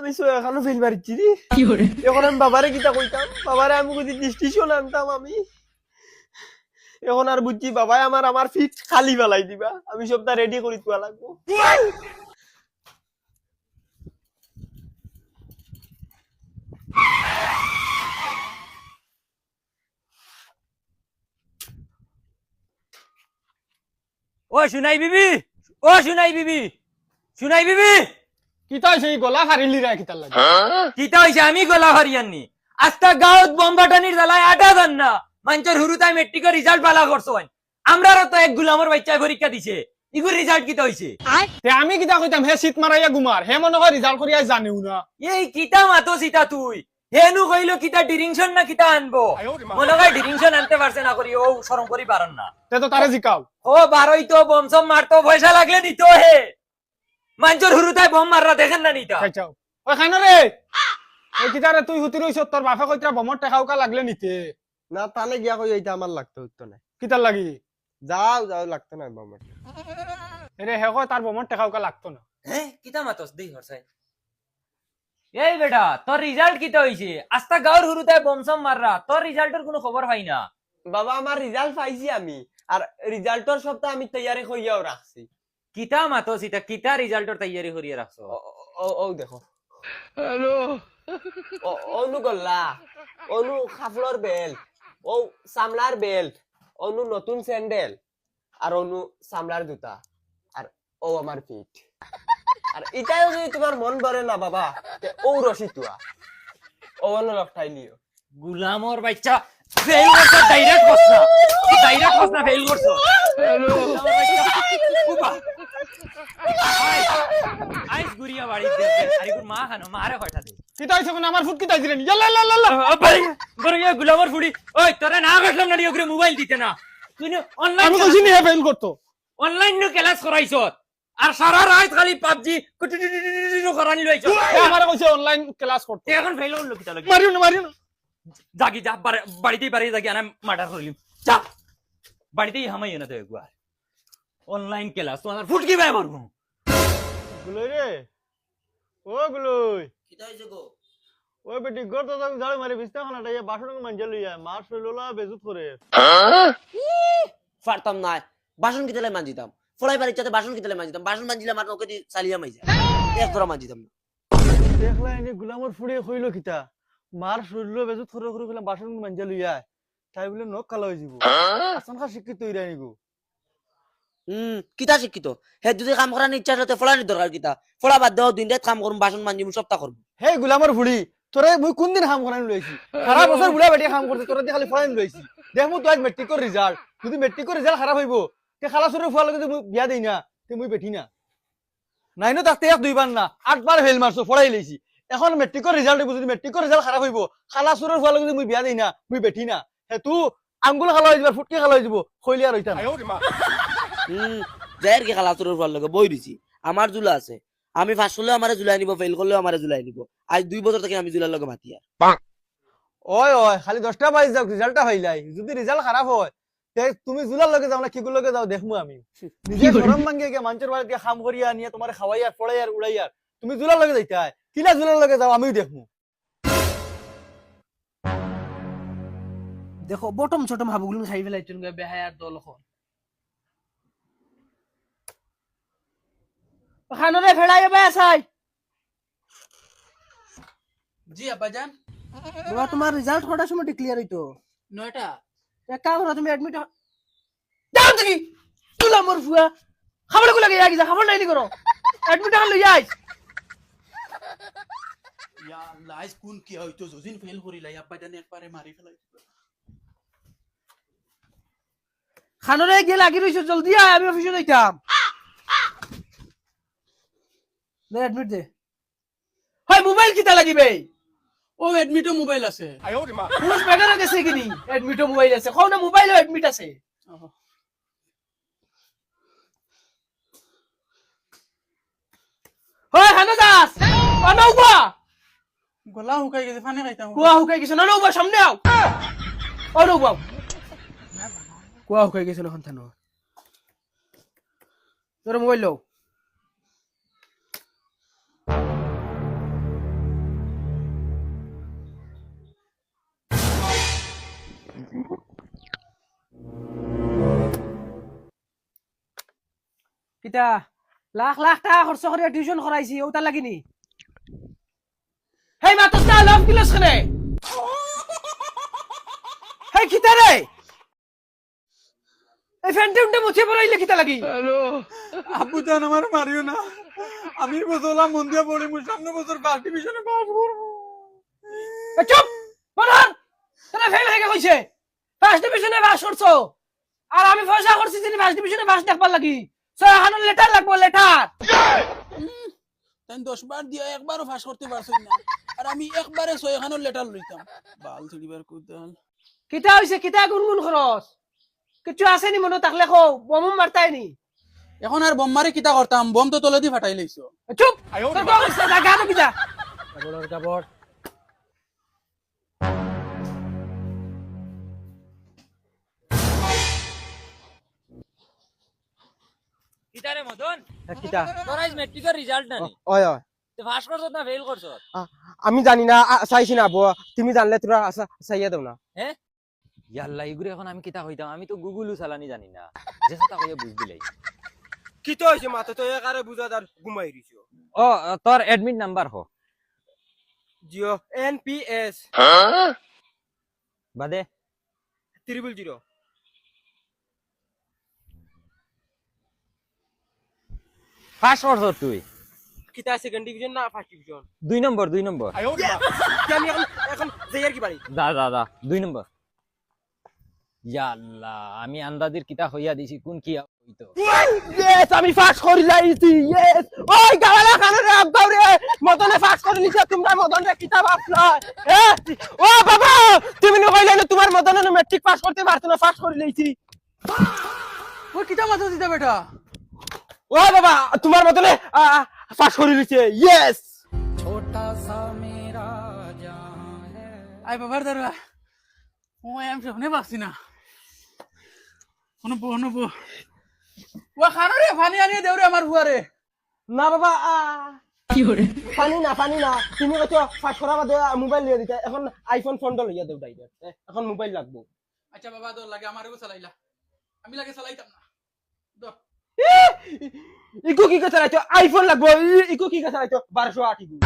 আমি এখনো ফেল মারিছি রে। এখন আমি বাবারে কিতা কইতাম, বাবারে আমি যদি ডিস্টিশন আনতাম আমি, এখন আর বুঝছি বাবাই আমার ফিট খালি বেলাই দিবা, আমি সবটা রেডি করি তোয়া লাগবো। ও শুনাই বিবি, ও শুনাই বিবি, শুনাই বিবি। কিতা সেই গলা হারিলি রা কিতা লাগে? কিতা হইছে আমি গলা হারিয়াননি। আস্তা গাঁত বম্বাটানির জ্বালায় আটা দেন না। মানুষের হুরুতাই মেট্রিকের রেজাল্ট বালা করছো। আমরারও তো এক গুলামর বাচ্চায় পরীক্ষা দিছে, ইগুর রেজাল্ট কিতা হইছে? আমি কিতা কইতাম, হে শীত মারাইয়া গুমার, হে মনে হয় রেজাল্ট করিয়া জানিও না। এই কিতা মাতো সিতা তুই হেনু কইলো কিতা ডিরিংশন না কিতা আনবো, মনে হয় ডিরিংশন আনতে পারছে না করি, ও শরম করি পারেন না। তে তো তারে জিকাও। ও বারোই তো বমসম মারতো, পয়সা লাগলে নিত হে। মানুষের হুরুতাই বম মাররা দেখেন না নিতা। খাইছাও ওই খানো রে, ওই কিতারে তুই হুতি রইছ, তোর বাপা কইতরা বমর টেকাউকা লাগলে নিতে না, তালে গিয়া কই এইটা আমার লাগতো হইতো না। কিতার লাগি? যাও যাও লাগতো না বমর। এরে হে কয় তার বমর টেকাউকা লাগতো না। হ্যাঁ কিতা মাতস দেই হরসাই। এই বেটা তোর রেজাল্ট কিতা হইছে? আস্তা গাঁর হুরুতাই বমসম মাররা, তোর রেজাল্টের কোনো খবর পাই না। বাবা আমার রেজাল্ট পাইছি আমি, আর রেজাল্টের সবটা আমি তৈয়ারি কইয়াও রাখছি। কিতা মাতস ইতা, কিতা রেজাল্টের তৈয়ারি করিয়া রাখছো? ও দেখো, হ্যালো, অনু গল্লা, অনু খাফলর বেল্ট, ও সামলার বেল্ট, অনু নতুন স্যান্ডেল, আর অনু সামলার জুতা, আর ও আমার ফিট। আর এটাও যদি তোমার মন ভরে না বাবা, ও রশি তুয়া, ও অন্য লকটাই লিও। গুলামর বাচ্চা ফেল করছ, ডাইরেক্ট করছ না, ডাইরেক্ট করছ না, ফেল করছ। আইস গুরিয়া বাড়ি দে, আরে গুর মা খানো, মারে কয়টা দে। কিতা হইছে কোন আমার ফুট কিতা দিলেন? ইয়াল্লা ইয়াল্লা ইয়াল্লা বাড়ি গরিয়া গুলামর ফুড়ি। ওই তোরে না কইলাম না ওগরে মোবাইল দিতে না, তুই অনলাইন, আমি কইছি নি হে ফেল করতো, অনলাইন নো ক্লাস করাইছ, আর সারা রাত খালি পাবজি করানি লইছ। আমারে কইছে অনলাইন ক্লাস করতে, এখন ফেল হলো কিতা লাগি? মারিও না মারিও না। জাগি যা, বাড়িতেই বাড়ি জাগি আনা মার্ডার করিলিম, যা বাড়িতেই হামাই না তো একবার। অনলাইন ক্লাস তোমার ফুটকি ভাই মারবো। গুলই রে, ও গুলই, কিতা হইছে গো? ওই বেটি গর তো ঝাড়ু মারি বিছনাখানাটা ইয়া বাসন মানজে লইয়া মার শৈললা বেজুত করে। পারতাম না, বাসন কিতলে মানজিতাম, ফলাই বাড়ির চাতে বাসন কিতলে মানজিতাম, বাসন মানজিলে আমার ওকে দি চালিয়া মাইজা এক ধরা মানজিতাম না। দেখলা এনে গুলামর ফুড়ে কইলো কিতা, মার শৈল বেজুত করে করে কইলাম বাসন মানজে লইয়া, তাই বলে নখ কালো হয়ে যাব। আসানখা শিক্ষিত হইরা নিগো। কিতা শিক্ষিত হে যদি কাম করার ইচ্ছা আছে ফলানির দরকার কিতা, ফলা বাদ দাও, দিন রাত কাম করুম, বাসন মানজিম, সপ্তাহ করুম। হে গুলামর ফুড়ি, তোরে মুই কোন দিন কাম করানি লইছি? সারা বছর বুড়া বেটি কাম করতে, তোরে খালি ফরানি লইছি। দেখমু তো আজ মেট্রিকের রেজাল্ট, যদি মেট্রিকের রেজাল্ট খারাপ হইব, তে খালাসুরে ফুয়া লগে মুই বিয়া দেই না, তে মুই বেটি না। নাইনো তাতে এক দুইবার না 8 বার ফেল মারছো, ফড়াই লইছি। এখন মেট্রিকের রেজাল্ট হইব, যদি মেট্রিকের রেজাল্ট খারাপ হইব, খালাসুরে ফুয়া লগে মুই বিয়া দেই না, মুই বেটি না। হে তু আঙ্গুল খালা হই যাব, ফুটকি খালা হই যাব, কইলি আর হইতা না। যাইর কি খালা তোর ফল লগে বই দিছি, আমার জুলা আছে, আমি পাস করলেও আমারে জুলাই নিব, ফেল করলেও আমারে জুলাই নিব। আজ 2 বছর থেকে আমি জুলার লগে মাতি আর। ওই ওই খালি 10টা বাইজ যাও, রেজাল্টটা হইলাই। যদি রেজাল্ট খারাপ হয়, তে তুমি জুলার লগে যাও না কিগুর লগে যাও, দেখমু আমি। নিজে শরম ভাঙ্গে গে মানুষের বাড়িতে কাম করিয়া নিয়ে তোমারে খাওয়াই আর পড়াই আর উড়াই আর তুমি জুলার লগে যাইতা, কিলা জুলার লগে যাও আমিও দেখমু। দেখো বটম চটম হাবুগুলো খাই ফেলাইছেন বেহায়ার দল এখন খানরে ফেড়াই এবার আসাই। জি আব্বাজান। বাবা তোমার রেজাল্ট কটার সময় ডিক্লিয়ার হইতো? 9টা। এক কাম করো, তুমি অ্যাডমিট যাও দেখি তুলা মোর ফুয়া খাবার গুলো লাগে আগি যা, খাবার নাই নি করো, অ্যাডমিট লই যাই। ইয়া আল্লাহ, আজ কোন কি হইতো জজিন ফেল করিলাই, আব্বাজান একবারে মারি ফেলাই। খানরে গিয়ে লাগি রইছো, জলদি আয়, আমি অফিসে যাইতাম। দে অ্যাডমিট দে। হয় মোবাইল কিটা লাগিবে? ও এডমিটও মোবাইল আছে। পুলিশ ব্যাগারে গেছে কিনি অ্যাডমিটও মোবাইল আছে, কোন না মোবাইলও অ্যাডমিট আছে। হয় হানা দাস অনৌবা গলা হুকাই গেছে, পানি খাইতাম। কুয়া হুকাই গেছে, অনৌবা সামনে আও, অনৌবা কুয়া হুকাই গেছে, এখন থানো তোর মোবাইল লও। কিতা লাখ লাখ টাকা খরচ করে টিউশন করাইছি ওটা লাগিনি হেই মাতস্তা লভ কিলস খনে হেই কিতা রে এই ফ্যানটা উন্ডে মুছে পড়াইলে কিতা লাগি আব্বু জান আমার মারিও না আমি বললাম মন দিয়ে পড়ি মু সামনে বছর ফার্স্ট ডিভিশনে পাস করব এ চুপ বলার তোরা ফেল হয়ে কইছে ফার্স্ট ডিভিশনে পাস করছো আর আমি পয়সা করছি যিনি ফার্স্ট ডিভিশনে পাস দেখবার লাগি সহানুর লেটার লাগবো লেটার তাই 10 বার দিয়া একবারও ফাঁস করতে পারছই না আর আমি একবারে 6 খানোর লেটার লইতাম বাল ছিড়িবার কুদাল কিতা হইছে কিতা গুনগুন খরচ কিছু আছে নি মনে থাকলে কও বম মারতাই নি এখন আর বোম মারি কিতা করতাম বোম তো তলে দি ফাটাই লইছো চুপ তোর কও হইছে জায়গা তো কিতা কাবড় কাবড় কিতারে মদন কিতা তোর আজ মেট্রিকের রেজাল্ট নানি ওই ওই তুই পাস করছত না ফেল করছত আমি জানি না চাইছি না বউ তুমি জানলে তোরা চাইয়া দাও না ইয়াল্লা ইগুরে এখন আমি কিতা হইতাম আমি তো গুগলও চালানি জানি না যে কথা কইয়া বুঝ দিলাই কি তো হইছে মাথা তো একারে বুঝাদার ঘুমাই দিছো ও তোর এডমিট নাম্বার হ জিও এনপিএস বাদে 000 পাস করছত তুই কিতা সেকেন্ড ডিভিশন না ফার্স্ট ডিভিশন 2 নম্বর আমি এখন যাইয়ার কি পারি দা 2 নম্বর ইয়াল্লা আমি আন্দাদির কিতা হইয়া দিছি কোন কি হইতো ইয়েস আমি ফাস্ট করে লাইছি ইয়েস ওই গাওয়ালা খানের আব্বাউ রে মদনে ফাস্ট করে লিছে তোমরা মদনে কিতাব আপলা ও বাবা তুমি নি কইলে না তোমার মদনে ম্যাট্রিক পাস করতে পারছ না ফাস্ট করে লাইছি ওই কিতা মাথা দিতা বেটা ও বাবা তোমার মদনে ফাস্ট করে লিছে ইয়েস আই বাবার দাঁড়া ও আমি শুনে পাচ্ছি না অনুপ ও খানো রে পানি আনিয়ে দেও রে আমার হুয়ারে না বাবা পানি না তুমি কত ফাস্ট করা বাদে মোবাইল লিয়ে দিতে এখন আইফোন ফোনটা লইয়া দেও ডাইরেক্ট এখন মোবাইল লাগবো আচ্ছা বাবা তোর লাগে আমারও চালাইলা আমি লাগে চালাইতাম না দর ইকো কি কথা চালাইছো আইফোন লাগবো ইকো কি কথা চালাইছো 1208 ইকো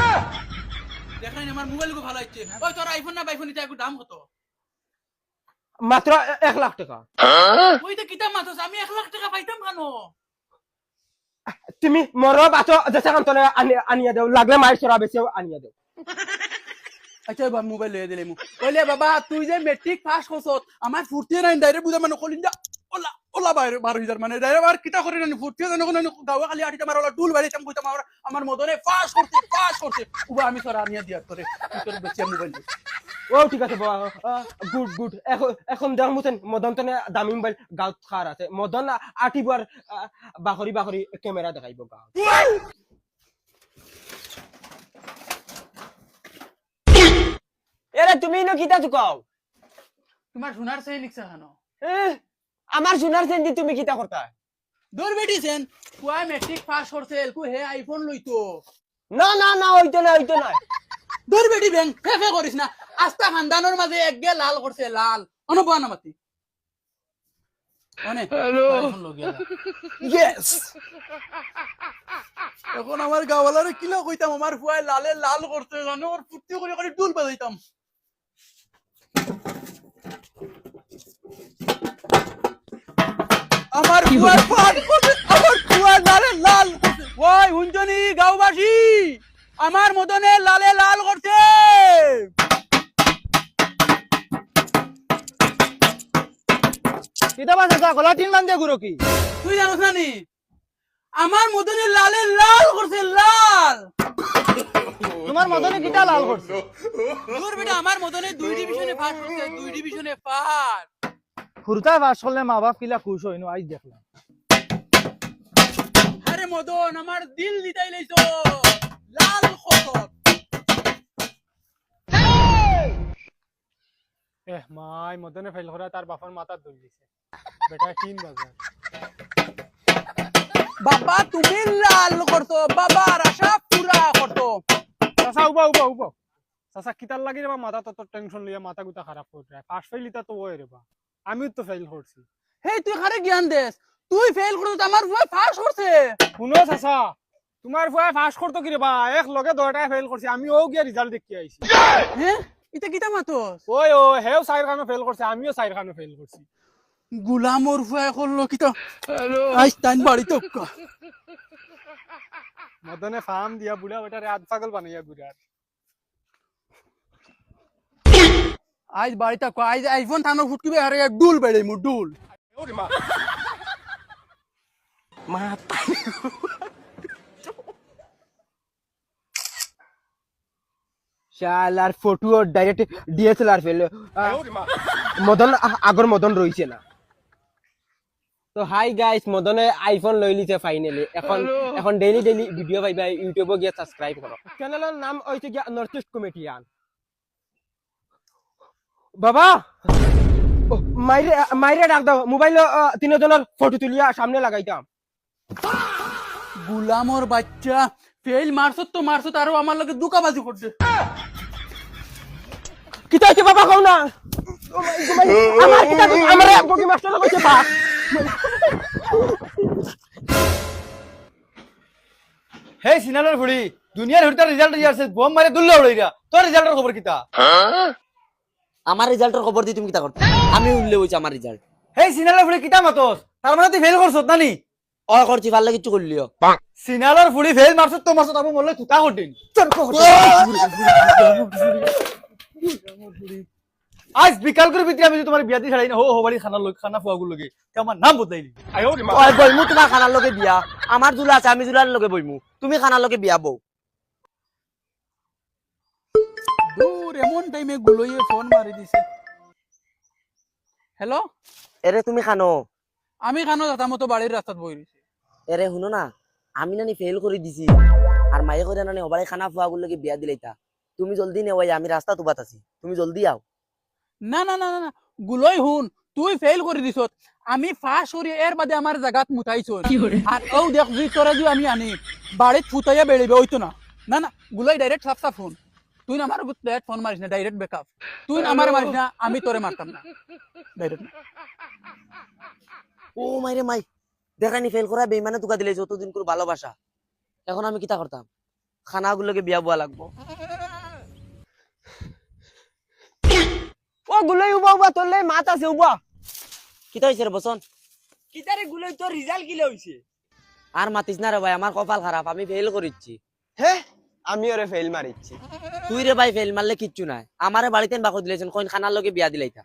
দেখাই না আমার মোবাইল কো ভালো হচ্ছে ওই তোর আইফোন না আইফোন এটা একটু দাম কত মাত্র 1 লাখ টাকা ওই তো কিতা মাথা আমি 1 লাখ টাকা পাইতাম কেন তুমি মরো বাতো যেসা কান তলে আনিয়া দেও লাগলে মাইর ছড়া বেশি আনিয়া দেও আচ্ছা বাবা মোবাইল লয়ে দিলে মু কইলে বাবা তুই যে মেট্রিক পাস করছত আমার ফুর্তি নাই ডাইরেক্ট বুঝা মানে কলিন যা ওলা ওলা বাইরে 12000 মানে ডাইরেক্ট আর কিতা করি না ফুর্তি জানো কোন গাওয়া খালি আটিটা মার ওলা টুল বাড়িতাম কইতাম আমার মদনে পাস করতে উবা আমি সরা আনিয়া দিয়া তোরে তোর বেশি মোবাইল ও ঠিক আছে গুড এখন দেখ মুতেন মদন তনে দামি মোবাইল গাঁত খার আছে মদন আটিবার বাখরি ক্যামেরা দেখাইব গাঁত এরে তুমি ন কিতা চুকাও তোমার সোনার সেই লিখছা কেন আমার সোনার সেন্দি তুমি কিতা করতা দূর বেটিছেন কুয়া মেট্রিক পাস করছে কু হে আইফোন লইতো না হইতো না দূর বেটি ব্যাংক ফেফে করিস না আস্তা খানদানোর মাঝে একগে লাল করছে লাল অনুভব না মাতি অনে হ্যালো ইয়েস এখন আমার গাওয়ালারে কিলা কইতাম আমার ফুয়ায় লালে লাল করতে জানো ওর ফুর্তি করে করে ডুল বাজাইতাম আমার ফুয়ার ফাট করতে আমার ফুয়ার লালে লাল করতে ওই হুঞ্জনি গাওবাসী আমার মদনে লালে লাল করতে কিতা বাসা গলা তিন মান দে গুরো কি তুই জানোস না নি আমার মদনে লালে লাল করছে লাল তোমার মদনে কিতা লাল করছে দূর বেটা আমার মদনে 2 ডিভিশনে পাস করছে 2 ডিভিশনে পাস ফুরতায় পাস করলে মা বাপ কিলা খুশ হইনো আজ দেখলাম আরে মদন আমার দিল দিতাই লইছো লাল খসত মাই মদনে ফেল করা তার বাপার মাথা দুল দিছে বেটা 3 বাজার বাবা তুমি লাল করছো বাবার আশা পুরা করছো চাচা উবা চাচা কিতার লাগি রে মাথা তো টেনশন লইয়া মাথা গুতা খারাপ করে পাস ফেলিতা তো ওই রে বা আমিও তো ফেল করছি হে তুই খারে জ্ঞান দেস তুই ফেল করছিস আমার ফুয়া পাস করছে শুনো চাচা তোমার ফুয়া পাস করতো কি রে বা এক লগে 10টায় ফেল করছে আমি ও গিয়া রেজাল্ট দেখি আইছি হ্যাঁ এটা কিটা মাতস ওই ও হেও সাইর খানো ফেল করছে আমিও সাইর খানো ফেল করছি গুলামর ফুয়া করলো কিটা আইস টাইম বাড়ি তো মদনে ফার্ম দিয়া বুড়া বেটারে আধ পাগল বানাইয়া গুড়ার আইস বাড়িটা কো আইস আইফোন থানো ফুটকিবে আরে ডুল বেড়ে মু ডুল শালার ফটো ডাইরেক্ট ডিএসএলআর ফেল মদন আগর মদন রইছে না তো হাই গাইস মদনে আইফোন লই লিছে ফাইনালি এখন ডেইলি ভিডিও পাইবা ইউটিউবে গিয়ে সাবস্ক্রাইব করো চ্যানেলের নাম হইছে গিয়া নর্থ ইস্ট কমেডিয়ান বাবা মাইরে ডাক দাও মোবাইল তিনজনের ফটো তুলিয়া সামনে লাগাইতাম গুলামর বাচ্চা ফেল মারছত আরো আমার লগে দুকাবাজি করছে কিতা হইছে বাবা কও না আমার কিতা আমারে বগি মাস্টার কইছে বা হে সিনালোর ফুড়ি দুনিয়ার হইতার রেজাল্ট দিয়াছে বম মারে দুল্লা উড়াইরা তোর রেজাল্টের খবর কিতা আমার রেজাল্টের খবর দি তুমি কিটা করতে আমি উল্লে হইছে আমার রেজাল্ট হে সিনালোর ফুড়ি কিতা মাতস তার মানে তুই ফেল করছত নানি অ করছি ভালো কিছু করলিও সিনালোর ফুড়ি ফেল মারছত তো মারছত আবু মরলে তুতা করদিন আজ বিকাল করে ভিতরে আমি যদি তোমার বিয়া দিয়ে ছাড়াই না হো হো বাড়ি খানা ফুয়াগুলো লগে আমার নাম বদলাইলি ওই বইমু তোমার খানার লগে বিয়া আমার জুলা আছে আমি জুলার লগে বইমু তুমি খানার লগে বিয়া বউ দূর এমন টাইমে গুলোয়ে ফোন মারি দিছে হ্যালো এরে তুমি খানো আমি খানো দাদা মতো বাড়ির রাস্তাত বই রইছি এরে শুনো না আমি নানি ফেল করে দিছি আর মায়ে করে নানি ওবারে খানা ফুয়াগুলো লগে বিয়া দিলাইতা তুমি জলদি নে ওই আমি রাস্তা তুবাত আছি তুমি জলদি আও না না না না গুলোই হুন তুই ফেল করে দিছত আমি ফাঁস করি এর বাদে আমার জায়গাত মুতাইছ আর ও দেখ তুই তোরা যে আমি আনি বাড়িত ফুটাইয়া বেড়িবে ওইতো না না না গুলোই ডাইরেক্ট সাফ সাফ হুন তুই আমার ডাইরেক্ট ফোন মারিস না ডাইরেক্ট বেকআপ তুই আমার মারিস না আমি তোরে মারতাম না ডাইরেক্ট ও মাইরে মাই দেখানি ফেল করা বেইমানে তুকা দিলে যতদিন করে ভালোবাসা এখন আমি কিতা করতাম খানাগুলোকে বিয়া বুয়া লাগবো ও গুলাই উবা তোলে মাত আছে উবা কিতা হইছে রে বসন কিতারে গুলাই তোর রেজাল্ট কি লইছে আর মাতিস না রে ভাই আমার কপাল খারাপ আমি ফেল করিচ্ছি হে আমি ওরে ফেল মারিছি তুই রে ভাই ফেল মারলে কিচ্ছু নাই আমারে বাড়িতে বাকো দিলেছেন কোন খানার লগে বিয়া দিলাইতা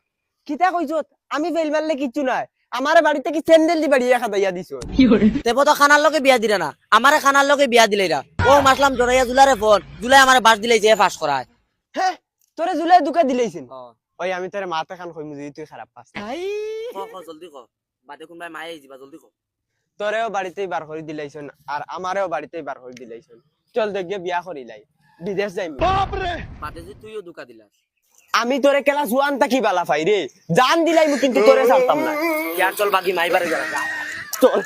কিতা কইছত আমি ফেল মারলে কিচ্ছু নাই আমার বাড়িতে কি স্যান্ডেল দি বাড়ি রাখা দাইয়া দিছো তেবো তো খানার লগে বিয়া দিরা না আমারে খানার লগে বিয়া দিলাইরা ও মাসলাম জড়াইয়া জুলারে ফোন জুলাই আমারে বাস দিলাইছে ফাঁস করায় হে তোরে জুলাই দুকা দিলাইছেন ওই আমি তোরে মাথা খান কইমু যদি তুই খারাপ পাস জলদি ক বাদে কোন ভাই মায়ে যাবা জলদি ক তোরেও বাড়িতেই বার করে দিলাইছেন আর আমারেও বাড়িতেই বার করে দিলাইছেন চল দেখিয়ে বিয়া করিলাই বিদেশ যাইম বাদে যে তুইও দুকা দিলাস আমি তোরে ক্লাস 1 তাকি বালা পাই রে জান দিলাইমু কিন্তু তোরে ছাড়তাম না ইয়ার চল বাকি মাইবারে যা চল